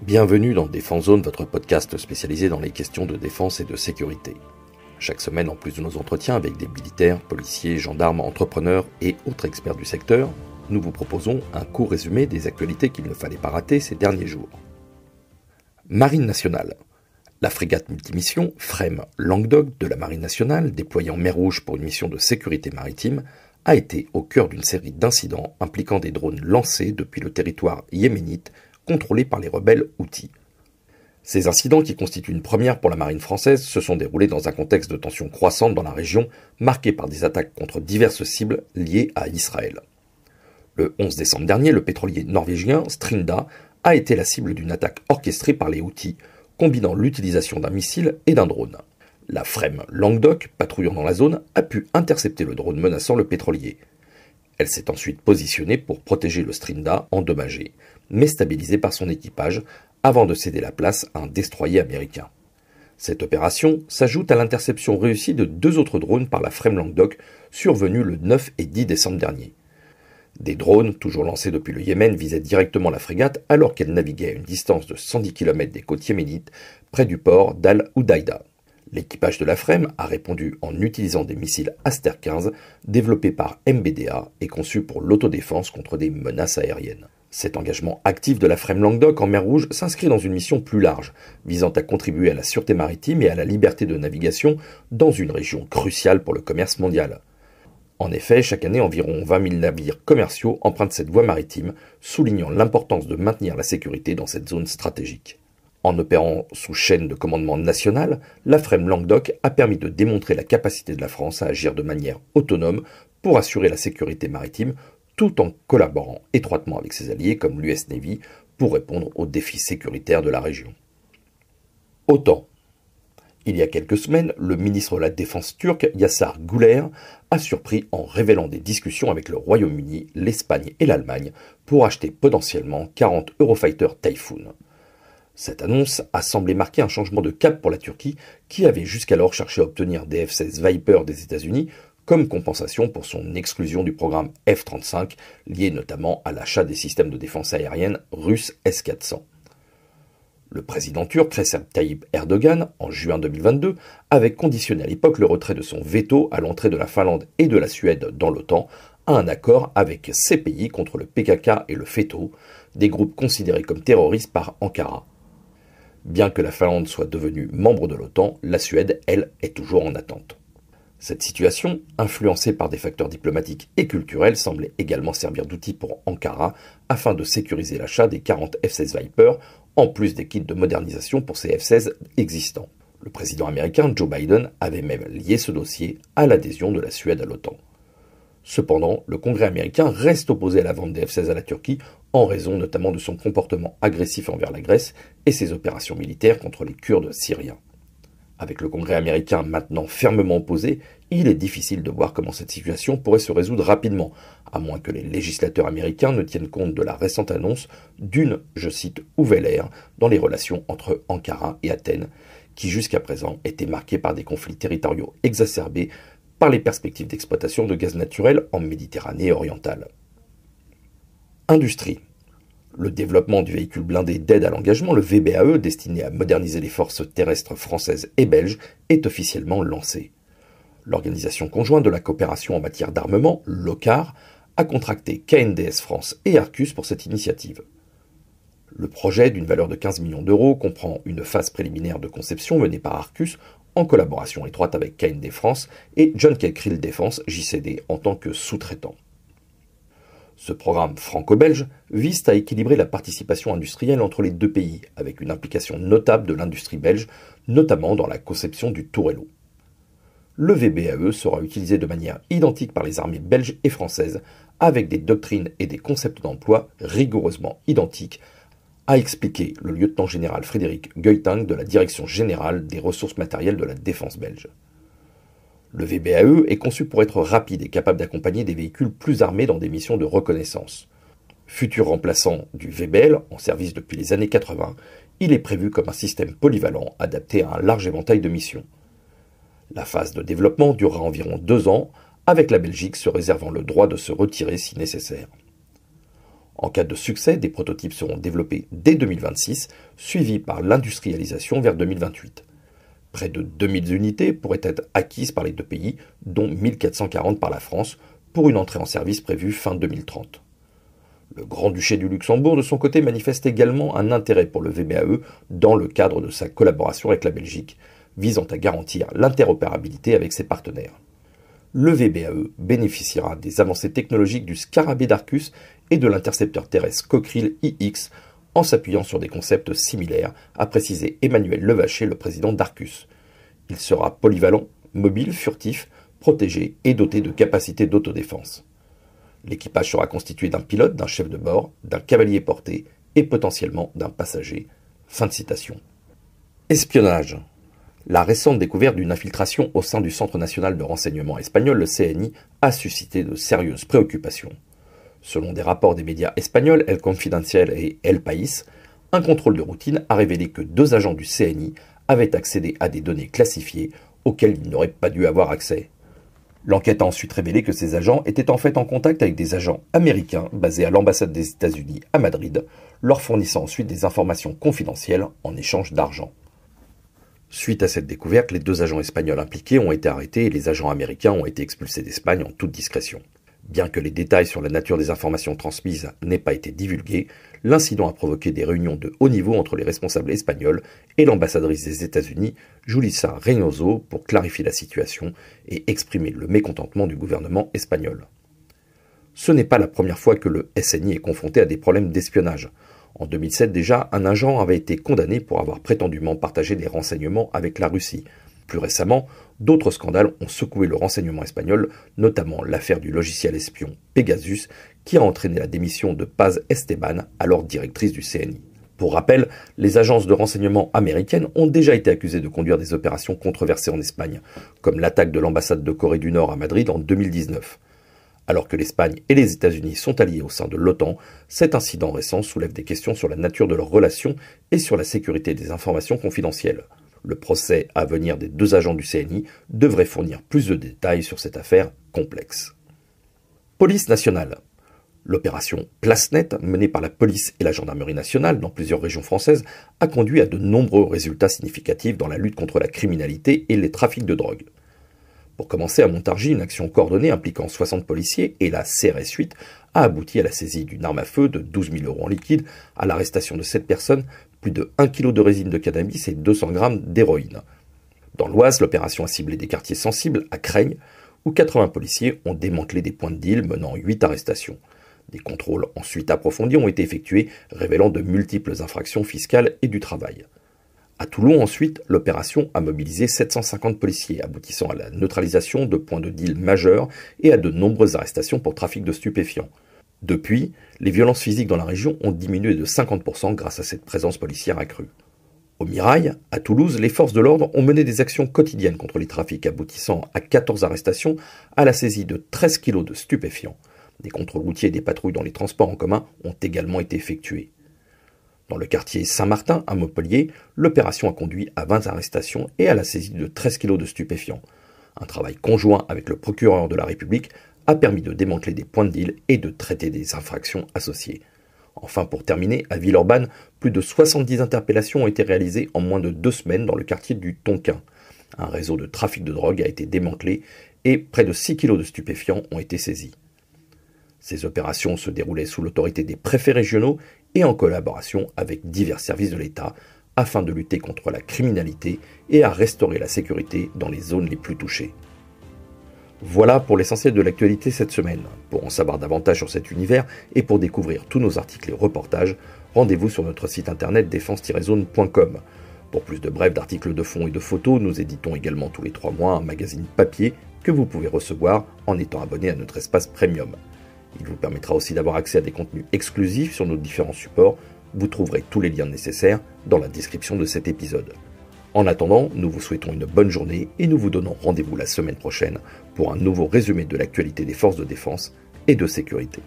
Bienvenue dans Défense Zone, votre podcast spécialisé dans les questions de défense et de sécurité. Chaque semaine, en plus de nos entretiens avec des militaires, policiers, gendarmes, entrepreneurs et autres experts du secteur, nous vous proposons un court résumé des actualités qu'il ne fallait pas rater ces derniers jours. Marine nationale. La frégate multimission FREMM Languedoc de la Marine nationale, déployée en mer Rouge pour une mission de sécurité maritime, a été au cœur d'une série d'incidents impliquant des drones lancés depuis le territoire yéménite contrôlé par les rebelles Houthis. Ces incidents, qui constituent une première pour la marine française, se sont déroulés dans un contexte de tensions croissantes dans la région, marqué par des attaques contre diverses cibles liées à Israël. Le 11 décembre dernier, le pétrolier norvégien Strinda a été la cible d'une attaque orchestrée par les Houthis, combinant l'utilisation d'un missile et d'un drone. La FREMM Languedoc, patrouillant dans la zone, a pu intercepter le drone menaçant le pétrolier. Elle s'est ensuite positionnée pour protéger le Strinda endommagé, mais stabilisé par son équipage, avant de céder la place à un destroyer américain. Cette opération s'ajoute à l'interception réussie de 2 autres drones par la FREMM Languedoc, survenue le 9 et 10 décembre dernier. Des drones, toujours lancés depuis le Yémen, visaient directement la frégate alors qu'elle naviguait à une distance de 110 km des côtes yéménites, près du port d'Al-Udaïda. L'équipage de la FREMM a répondu en utilisant des missiles Aster 15 développés par MBDA et conçus pour l'autodéfense contre des menaces aériennes. Cet engagement actif de la FREMM Languedoc en mer Rouge s'inscrit dans une mission plus large, visant à contribuer à la sûreté maritime et à la liberté de navigation dans une région cruciale pour le commerce mondial. En effet, chaque année, environ 20 000 navires commerciaux empruntent cette voie maritime, soulignant l'importance de maintenir la sécurité dans cette zone stratégique. En opérant sous chaîne de commandement national, la FREMM Languedoc a permis de démontrer la capacité de la France à agir de manière autonome pour assurer la sécurité maritime, tout en collaborant étroitement avec ses alliés comme l'US Navy pour répondre aux défis sécuritaires de la région. OTAN. Il y a quelques semaines, le ministre de la Défense turc, Yaşar Güler, a surpris en révélant des discussions avec le Royaume-Uni, l'Espagne et l'Allemagne pour acheter potentiellement 40 Eurofighter Typhoon. Cette annonce a semblé marquer un changement de cap pour la Turquie, qui avait jusqu'alors cherché à obtenir des F-16 Viper des États-Unis comme compensation pour son exclusion du programme F-35, lié notamment à l'achat des systèmes de défense aérienne russes S-400. Le président turc Recep Tayyip Erdogan, en juin 2022, avait conditionné à l'époque le retrait de son veto à l'entrée de la Finlande et de la Suède dans l'OTAN à un accord avec ces pays contre le PKK et le FETÖ, des groupes considérés comme terroristes par Ankara. Bien que la Finlande soit devenue membre de l'OTAN, la Suède, elle, est toujours en attente. Cette situation, influencée par des facteurs diplomatiques et culturels, semblait également servir d'outil pour Ankara afin de sécuriser l'achat des 40 F-16 Viper, en plus des kits de modernisation pour ces F-16 existants. Le président américain Joe Biden avait même lié ce dossier à l'adhésion de la Suède à l'OTAN. Cependant, le Congrès américain reste opposé à la vente des F-16 à la Turquie, en raison notamment de son comportement agressif envers la Grèce et ses opérations militaires contre les Kurdes syriens. Avec le Congrès américain maintenant fermement opposé, il est difficile de voir comment cette situation pourrait se résoudre rapidement, à moins que les législateurs américains ne tiennent compte de la récente annonce d'une, je cite, nouvelle ère dans les relations entre Ankara et Athènes, qui jusqu'à présent étaient marquées par des conflits territoriaux exacerbés par les perspectives d'exploitation de gaz naturel en Méditerranée orientale. Industrie. Le développement du véhicule blindé d'aide à l'engagement, le VBAE, destiné à moderniser les forces terrestres françaises et belges, est officiellement lancé. L'Organisation conjointe de la coopération en matière d'armement, l'OCAR, a contracté KNDS France et Arcus pour cette initiative. Le projet, d'une valeur de 15 millions d'euros, comprend une phase préliminaire de conception menée par Arcus en collaboration étroite avec KND France et John K. Krill Défense JCD en tant que sous-traitant. Ce programme franco-belge vise à équilibrer la participation industrielle entre les deux pays, avec une implication notable de l'industrie belge, notamment dans la conception du Tourello. Le VBAE sera utilisé de manière identique par les armées belges et françaises, avec des doctrines et des concepts d'emploi rigoureusement identiques, a expliqué le lieutenant-général Frédéric Gueytang de la Direction générale des ressources matérielles de la défense belge. Le VBAE est conçu pour être rapide et capable d'accompagner des véhicules plus armés dans des missions de reconnaissance. Futur remplaçant du VBL, en service depuis les années 80, il est prévu comme un système polyvalent adapté à un large éventail de missions. La phase de développement durera environ 2 ans, avec la Belgique se réservant le droit de se retirer si nécessaire. En cas de succès, des prototypes seront développés dès 2026, suivis par l'industrialisation vers 2028. Près de 2000 unités pourraient être acquises par les deux pays, dont 1440 par la France, pour une entrée en service prévue fin 2030. Le Grand-Duché du Luxembourg, de son côté, manifeste également un intérêt pour le VBAE dans le cadre de sa collaboration avec la Belgique, visant à garantir l'interopérabilité avec ses partenaires. Le VBAE bénéficiera des avancées technologiques du Scarabée d'Arcus et de l'intercepteur terrestre Cockerill IX en s'appuyant sur des concepts similaires, a précisé Emmanuel Levaché, le président d'Arcus. Il sera polyvalent, mobile, furtif, protégé et doté de capacités d'autodéfense. L'équipage sera constitué d'un pilote, d'un chef de bord, d'un cavalier porté et potentiellement d'un passager. Fin de citation. Espionnage. La récente découverte d'une infiltration au sein du Centre national de renseignement espagnol, le CNI, a suscité de sérieuses préoccupations. Selon des rapports des médias espagnols El Confidencial et El País, un contrôle de routine a révélé que 2 agents du CNI avaient accédé à des données classifiées auxquelles ils n'auraient pas dû avoir accès. L'enquête a ensuite révélé que ces agents étaient en fait en contact avec des agents américains basés à l'ambassade des États-Unis à Madrid, leur fournissant ensuite des informations confidentielles en échange d'argent. Suite à cette découverte, les 2 agents espagnols impliqués ont été arrêtés et les agents américains ont été expulsés d'Espagne en toute discrétion. Bien que les détails sur la nature des informations transmises n'aient pas été divulgués, l'incident a provoqué des réunions de haut niveau entre les responsables espagnols et l'ambassadrice des États-Unis, Julissa Reynoso, pour clarifier la situation et exprimer le mécontentement du gouvernement espagnol. Ce n'est pas la première fois que le SNI est confronté à des problèmes d'espionnage. En 2007 déjà, un agent avait été condamné pour avoir prétendument partagé des renseignements avec la Russie. Plus récemment, d'autres scandales ont secoué le renseignement espagnol, notamment l'affaire du logiciel espion Pegasus, qui a entraîné la démission de Paz Esteban, alors directrice du CNI. Pour rappel, les agences de renseignement américaines ont déjà été accusées de conduire des opérations controversées en Espagne, comme l'attaque de l'ambassade de Corée du Nord à Madrid en 2019. Alors que l'Espagne et les États-Unis sont alliés au sein de l'OTAN, cet incident récent soulève des questions sur la nature de leurs relations et sur la sécurité des informations confidentielles. Le procès à venir des 2 agents du CNI devrait fournir plus de détails sur cette affaire complexe. Police nationale. L'opération PlaceNet, menée par la police et la gendarmerie nationale dans plusieurs régions françaises, a conduit à de nombreux résultats significatifs dans la lutte contre la criminalité et les trafics de drogue. Pour commencer, à Montargis, une action coordonnée impliquant 60 policiers et la CRS 8 a abouti à la saisie d'une arme à feu de 12 000 € en liquide, à l'arrestation de 7 personnes, plus de 1 kg de résine de cannabis et 200 g d'héroïne. Dans l'Oise, l'opération a ciblé des quartiers sensibles à Creignes, où 80 policiers ont démantelé des points de deal menant 8 arrestations. Des contrôles ensuite approfondis ont été effectués, révélant de multiples infractions fiscales et du travail. À Toulon, ensuite, l'opération a mobilisé 750 policiers, aboutissant à la neutralisation de points de deal majeurs et à de nombreuses arrestations pour trafic de stupéfiants. Depuis, les violences physiques dans la région ont diminué de 50% grâce à cette présence policière accrue. Au Mirail, à Toulouse, les forces de l'ordre ont mené des actions quotidiennes contre les trafics, aboutissant à 14 arrestations, à la saisie de 13 kg de stupéfiants. Des contrôles routiers et des patrouilles dans les transports en commun ont également été effectués. Dans le quartier Saint-Martin, à Montpellier, l'opération a conduit à 20 arrestations et à la saisie de 13 kg de stupéfiants. Un travail conjoint avec le procureur de la République a permis de démanteler des points de deal et de traiter des infractions associées. Enfin, pour terminer, à Villeurbanne, plus de 70 interpellations ont été réalisées en moins de 2 semaines dans le quartier du Tonkin. Un réseau de trafic de drogue a été démantelé et près de 6 kg de stupéfiants ont été saisis. Ces opérations se déroulaient sous l'autorité des préfets régionaux et en collaboration avec divers services de l'État afin de lutter contre la criminalité et à restaurer la sécurité dans les zones les plus touchées. Voilà pour l'essentiel de l'actualité cette semaine. Pour en savoir davantage sur cet univers et pour découvrir tous nos articles et reportages, rendez-vous sur notre site internet défense-zone.com. Pour plus de brefs d'articles de fond et de photos, nous éditons également tous les 3 mois un magazine papier que vous pouvez recevoir en étant abonné à notre espace premium. Il vous permettra aussi d'avoir accès à des contenus exclusifs sur nos différents supports. Vous trouverez tous les liens nécessaires dans la description de cet épisode. En attendant, nous vous souhaitons une bonne journée et nous vous donnons rendez-vous la semaine prochaine pour un nouveau résumé de l'actualité des forces de défense et de sécurité.